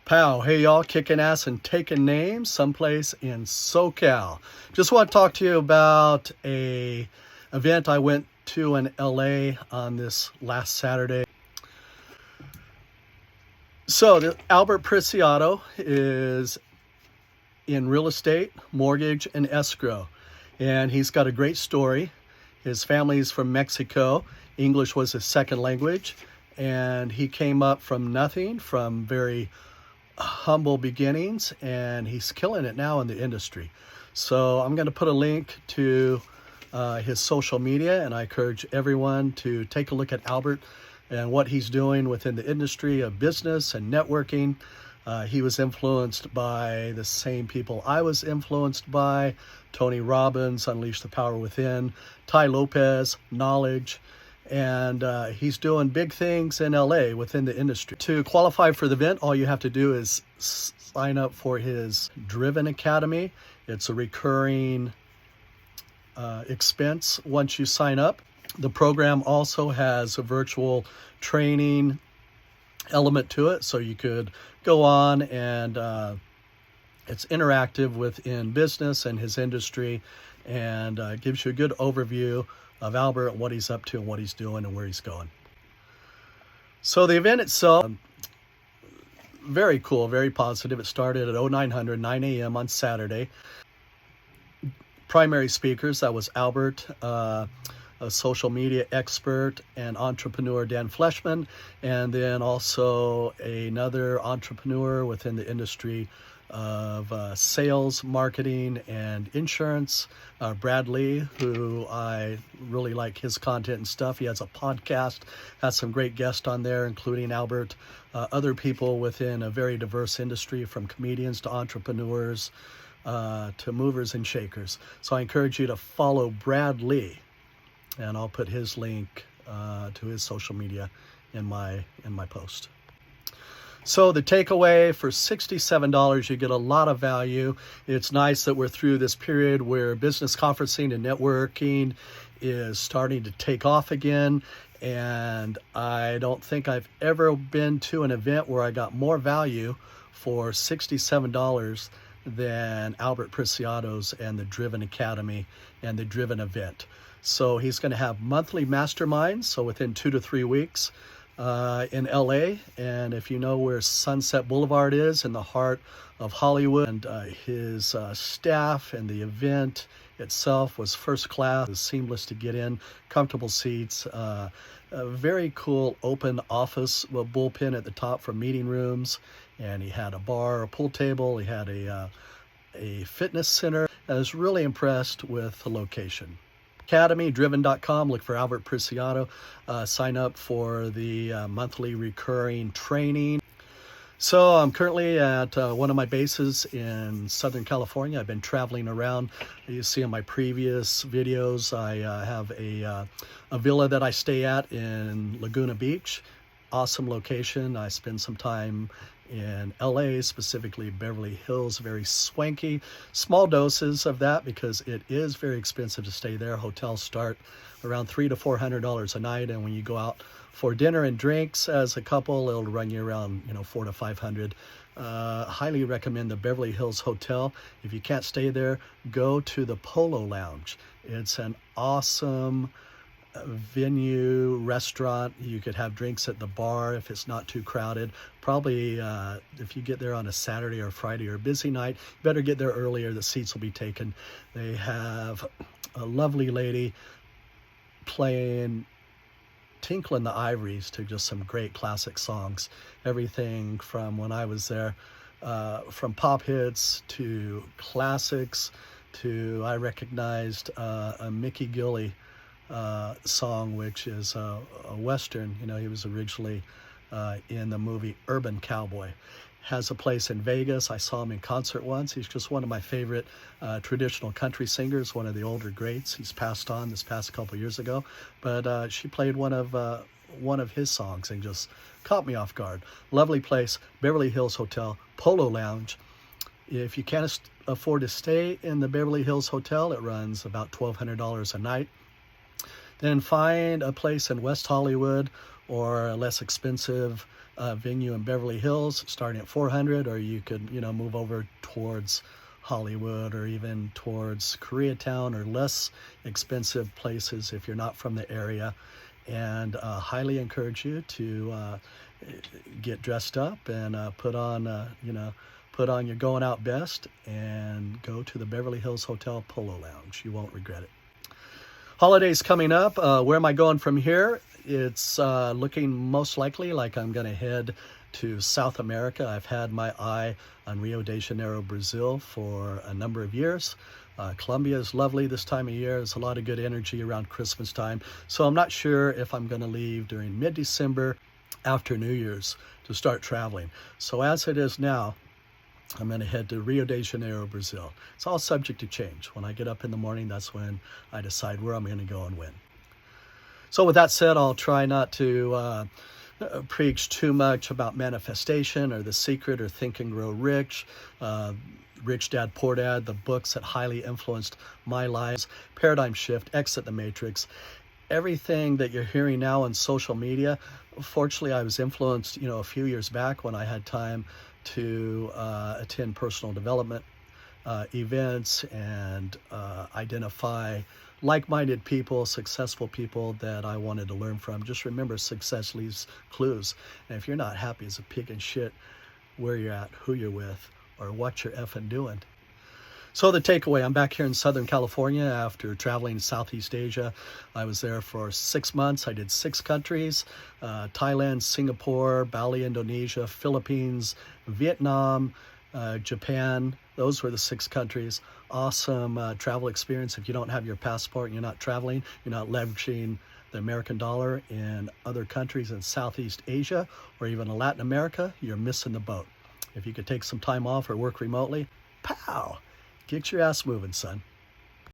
Pow, hey y'all, kicking ass and taking names someplace in SoCal. Just want to talk to you about a event I went to in LA on this last Saturday. So Albert Preciado is in real estate, mortgage, and escrow. And he's got a great story. His family's from Mexico. English was his second language. And he came up from nothing, from very humble beginnings, and he's killing it now in the industry. So I'm going to put a link to his social media, and I encourage everyone to take a look at Albert and what he's doing within the industry of business and networking. He was influenced by the same people I was influenced by: Tony Robbins, Unleash the Power Within, Ty Lopez, Knowledge. And he's doing big things in LA within the industry. To qualify for the event, all you have to do is sign up for his Driven Academy. It's a recurring expense once you sign up. The program also has a virtual training element to it, so you could go on and it's interactive within business and his industry, and gives you a good overview of Albert, what he's up to and what he's doing and where he's going. So the event itself, very cool, very positive. It started at 9 a.m. on Saturday. Primary speakers, that was Albert, a social media expert and entrepreneur, Dan FLEISHMAN, and then also another entrepreneur within the industry of sales, marketing, and insurance, Brad Lee, who I really like his content and stuff. He has a podcast, has some great guests on there, including Albert, other people within a very diverse industry, from comedians to entrepreneurs to movers and shakers. So I encourage you to follow Brad Lee, and I'll put his link to his social media in my post. So the takeaway, for $67, you get a lot of value. It's nice that we're through this period where business conferencing and networking is starting to take off again. And I don't think I've ever been to an event where I got more value for $67 than Albert Preciado's and the Driven Academy and the Driven event. So he's going to have monthly masterminds, so within 2 to 3 weeks, in LA. And if you know where Sunset Boulevard is, in the heart of Hollywood, and his staff and the event itself was first class. It was seamless to get in, comfortable seats, a very cool open office with bullpen at the top for meeting rooms, and he had a bar, a pool table, he had a fitness center. I was really impressed with the location. Academy, look for Albert Preciado, sign up for the monthly recurring training. So I'm currently at one of my bases in Southern California. I've been traveling around. You see in my previous videos, I have a villa that I stay at in Laguna Beach. Awesome location. I spend some time in LA, specifically Beverly Hills, very swanky. Small doses of that because it is very expensive to stay there. Hotels start around $300 to $400 a night, and when you go out for dinner and drinks as a couple, it'll run you around $400 to $500. Highly recommend the Beverly Hills Hotel. If you can't stay there, go to the Polo Lounge. It's an awesome venue, restaurant. You could have drinks at the bar if it's not too crowded. Probably if you get there on a Saturday or Friday or a busy night, better get there earlier. The seats will be taken. They have a lovely lady playing Tinkling the Ivories to just some great classic songs. Everything from when I was there, from pop hits to classics to, I recognized a Mickey Gilley song, which is a Western. He was originally in the movie Urban Cowboy. Has a place in Vegas. I saw him in concert once. He's just one of my favorite traditional country singers, one of the older greats. He's passed on this past couple years ago, but she played one of his songs and just caught me off guard. Lovely place, Beverly Hills Hotel, Polo Lounge. If you can't afford to stay in the Beverly Hills Hotel, it runs about $1,200 a night. Then find a place in West Hollywood or a less expensive venue in Beverly Hills starting at $400, or you could, move over towards Hollywood or even towards Koreatown or less expensive places if you're not from the area. And highly encourage you to get dressed up and put on your going out best and go to the Beverly Hills Hotel Polo Lounge. You won't regret it. Holidays coming up. Where am I going from here? It's looking most likely like I'm going to head to South America. I've had my eye on Rio de Janeiro, Brazil for a number of years. Colombia is lovely this time of year. There's a lot of good energy around Christmas time. So I'm not sure if I'm going to leave during mid-December after New Year's to start traveling. So as it is now, I'm going to head to Rio de Janeiro, Brazil. It's all subject to change. When I get up in the morning, that's when I decide where I'm going to go and when. So with that said, I'll try not to preach too much about manifestation or The Secret or Think and Grow Rich, Rich Dad, Poor Dad, the books that highly influenced my lives, Paradigm Shift, Exit the Matrix. Everything that you're hearing now on social media, fortunately, I was influenced, a few years back when I had time to attend personal development events and identify like-minded people, successful people that I wanted to learn from. Just remember, success leaves clues. And if you're not happy as a pig in shit where you're at, who you're with, or what you're effing doing. So the takeaway, I'm back here in Southern California after traveling Southeast Asia. I was there for 6 months. I did 6 countries, Thailand, Singapore, Bali, Indonesia, Philippines, Vietnam, Japan. Those were the 6 countries. Awesome travel experience. If you don't have your passport and you're not traveling, you're not leveraging the American dollar in other countries in Southeast Asia or even in Latin America, you're missing the boat. If you could take some time off or work remotely, pow! Get your ass moving, son.